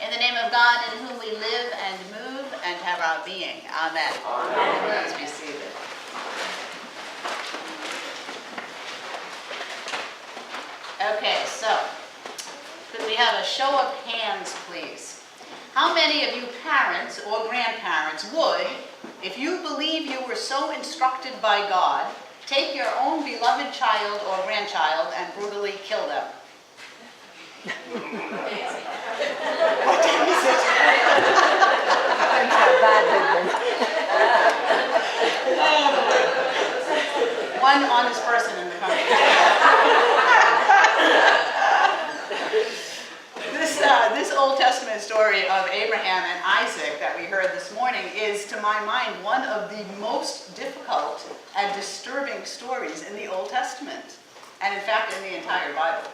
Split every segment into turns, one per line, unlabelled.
In the name of God, in whom we live and move and have our being. Amen. Amen. Please be seated. Okay, so could we have a show of hands, please? How many of you parents or grandparents would, if you believe you were so instructed by God, take your own beloved child or grandchild and brutally kill them? What time is it? One honest person in the congregation. This Old Testament story of Abraham and Isaac that we heard this morning is, to my mind, one of the most difficult and disturbing stories in the Old Testament, and in fact in the entire Bible.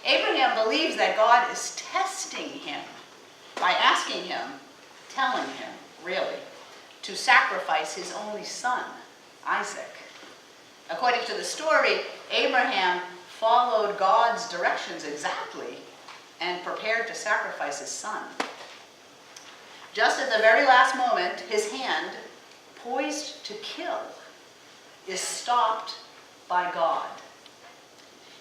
Abraham believes that God is testing him by asking him, telling him, really, to sacrifice his only son, Isaac. According to the story, Abraham followed God's directions exactly and prepared to sacrifice his son. Just at the very last moment, his hand, poised to kill, is stopped by God.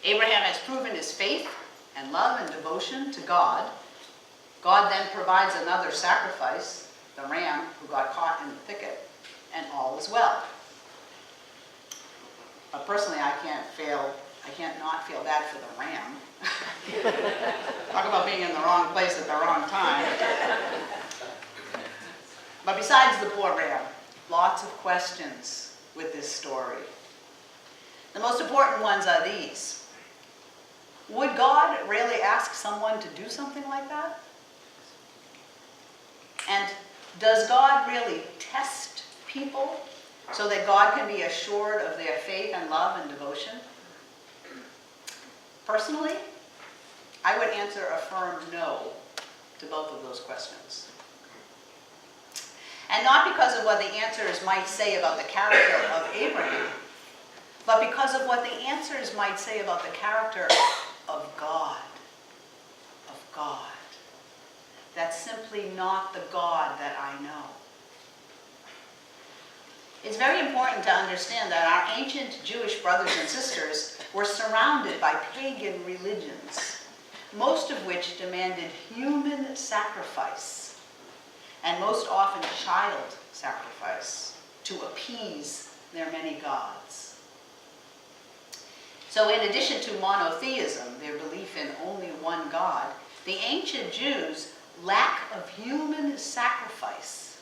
Abraham has proven his faith and love and devotion to God. God then provides another sacrifice, the ram who got caught in the thicket, and all is well. But personally, I can't not feel bad for the ram. Talk about being in the wrong place at the wrong time. But besides the poor ram, lots of questions with this story. The most important ones are these. Would God really ask someone to do something like that? And does God really test people so that God can be assured of their faith and love and devotion? Personally, I would answer a firm no to both of those questions. And not because of what the answers might say about the character of Abraham, but because of what the answers might say about the character of God. Of God. That's simply not the God that I know. It's very important to understand that our ancient Jewish brothers and sisters were surrounded by pagan religions, most of which demanded human sacrifice, and most often child sacrifice, to appease their many gods. So in addition to monotheism, their belief in only one God, the ancient Jews' lack of human sacrifice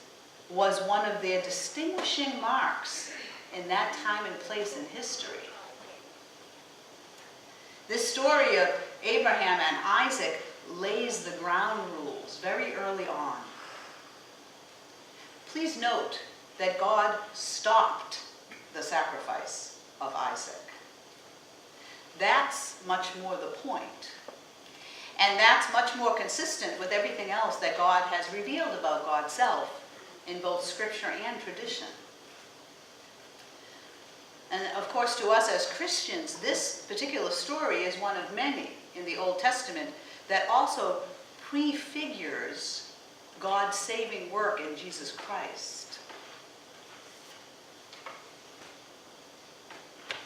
was one of their distinguishing marks in that time and place in history. This story of Abraham and Isaac lays the ground rules very early on. Please note that God stopped the sacrifice of Isaac. That's much more the point. And that's much more consistent with everything else that God has revealed about God's self in both scripture and tradition. And of course, to us as Christians, this particular story is one of many in the Old Testament that also prefigures God's saving work in Jesus Christ.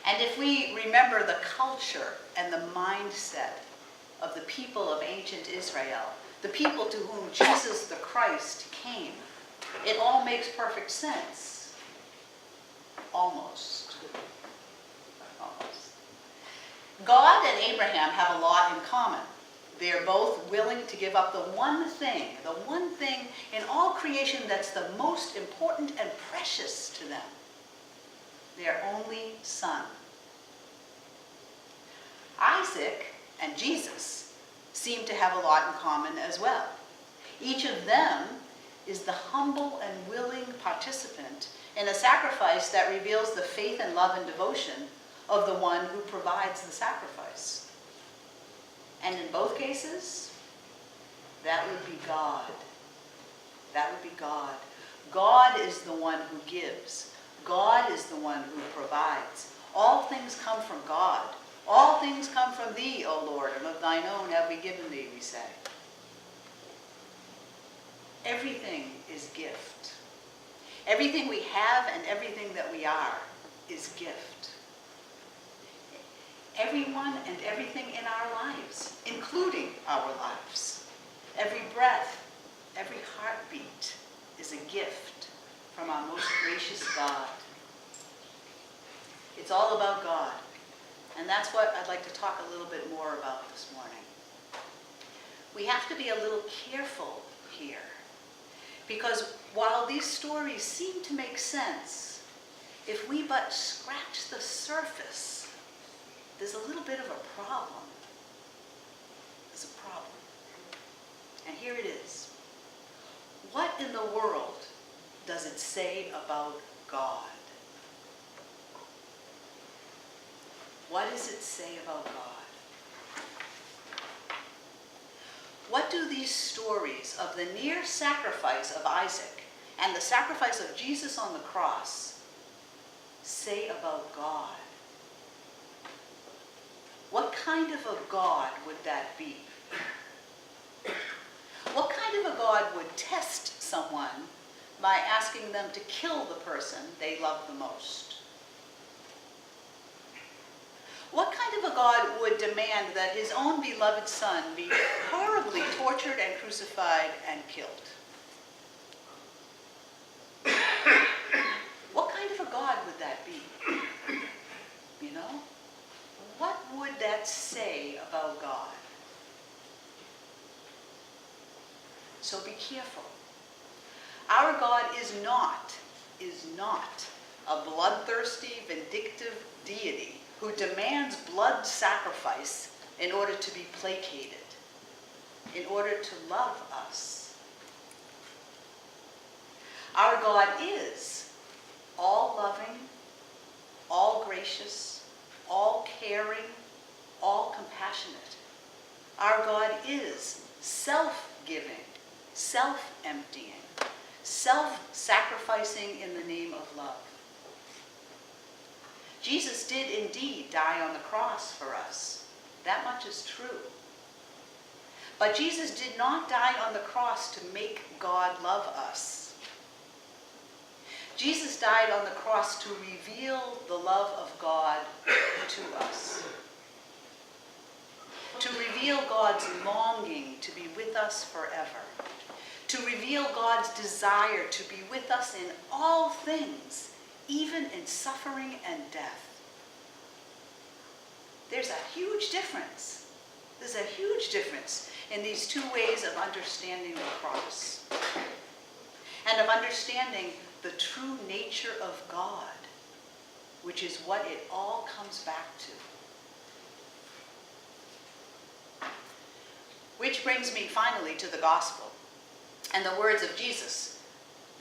And if we remember the culture and the mindset of the people of ancient Israel, the people to whom Jesus the Christ came, it all makes perfect sense. Almost. God and Abraham have a lot in common. They're both willing to give up the one thing in all creation that's the most important and precious to them, their only son. Isaac and Jesus seem to have a lot in common as well. Each of them is the humble and willing participant in a sacrifice that reveals the faith and love and devotion of the one who provides the sacrifice. And in both cases, that would be God. That would be God. God is the one who gives. God is the one who provides. All things come from God. All things come from thee, O Lord, and of thine own have we given thee, we say. Everything is gift. Everything we have and everything that we are is gift. Everyone and everything in our lives, including our lives. Every breath, every heartbeat is a gift from our most gracious God. It's all about God, and that's what I'd like to talk a little bit more about this morning. We have to be a little careful here, because while these stories seem to make sense, if we but scratch the surface, there's a little bit of a problem. There's a problem. And here it is. What in the world does it say about God? What does it say about God? What do these stories of the near sacrifice of Isaac and the sacrifice of Jesus on the cross say about God? What kind of a God would that be? What kind of a God would test someone by asking them to kill the person they love the most? What kind of a God would demand that his own beloved son be horribly tortured and crucified and killed? What kind of a God would that be? You know? What would that say about God? So be careful. Our God is not a bloodthirsty, vindictive deity who demands blood sacrifice in order to be placated, in order to love us. Our God is all loving, all gracious, all caring, all compassionate. Our God is self-giving, self-emptying, self-sacrificing in the name of love. Jesus did indeed die on the cross for us. That much is true. But Jesus did not die on the cross to make God love us. Jesus died on the cross to reveal the love of God to us. To reveal God's longing to be with us forever. To reveal God's desire to be with us in all things, even in suffering and death. There's a huge difference. There's a huge difference in these two ways of understanding the cross and of understanding the true nature of God, which is what it all comes back to. Which brings me finally to the gospel and the words of Jesus.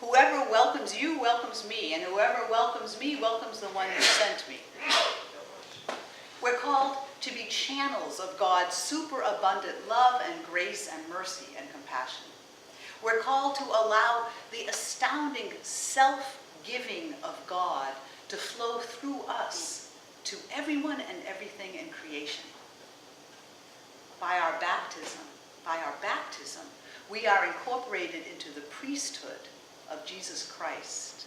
Whoever welcomes you welcomes me, and whoever welcomes me welcomes the one who sent me. We're called to be channels of God's superabundant love and grace and mercy and compassion. We're called to allow the astounding self-giving of God to flow through us to everyone and everything in creation. By our baptism, we are incorporated into the priesthood of Jesus Christ.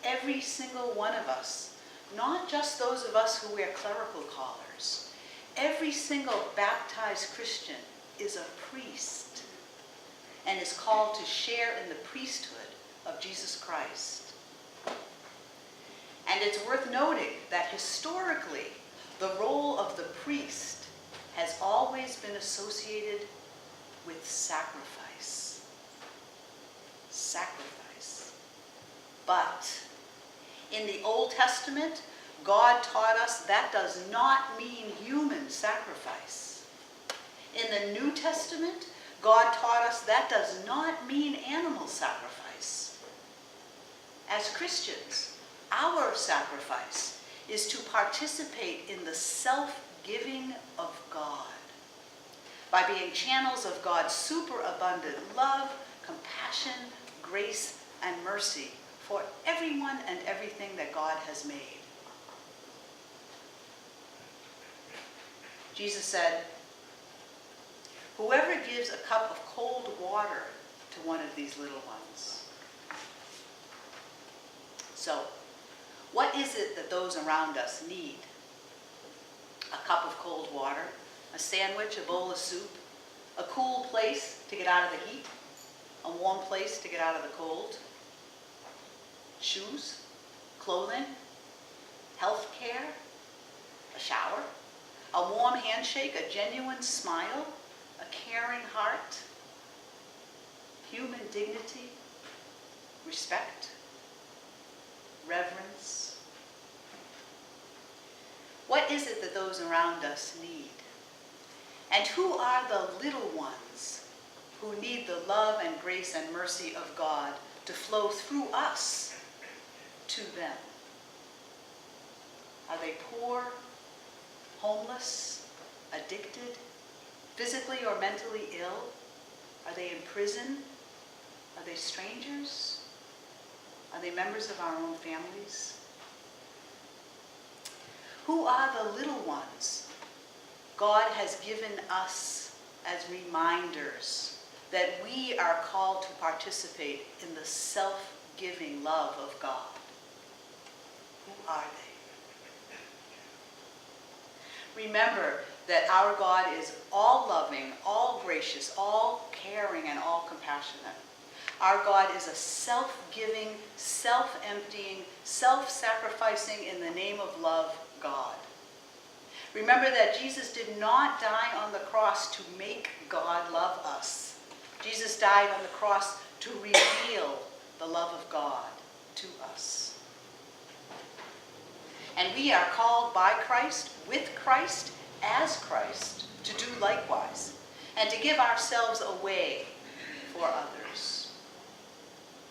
Every single one of us, not just those of us who wear clerical collars, every single baptized Christian is a priest and is called to share in the priesthood of Jesus Christ. And it's worth noting that historically, the role of the priest has always been associated with sacrifice. Sacrifice. But in the Old Testament, God taught us that does not mean human sacrifice. In the New Testament, God taught us that does not mean animal sacrifice. As Christians, our sacrifice is to participate in the self-giving of God by being channels of God's superabundant love, compassion, grace, and mercy for everyone and everything that God has made. Jesus said, "Whoever gives a cup of cold water to one of these little ones. So, what is it that those around us need? A cup of cold water, a sandwich, a bowl of soup, a cool place to get out of the heat, a warm place to get out of the cold, shoes, clothing, health care, a shower, a warm handshake, a genuine smile, a caring heart, human dignity, respect, reverence. What is it that those around us need? And who are the little ones who need the love and grace and mercy of God to flow through us to them? Are they poor, homeless, addicted, physically or mentally ill? Are they in prison? Are they strangers? Are they members of our own families? Who are the little ones God has given us as reminders that we are called to participate in the self-giving love of God? Who are they? Remember that our God is all loving, all gracious, all caring, and all compassionate. Our God is a self-giving, self-emptying, self-sacrificing in the name of love God. Remember that Jesus did not die on the cross to make God love us. Jesus died on the cross to reveal the love of God to us. And we are called by Christ, with Christ, as Christ, to do likewise, and to give ourselves away for others.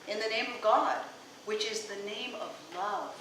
In the name of God, which is the name of love.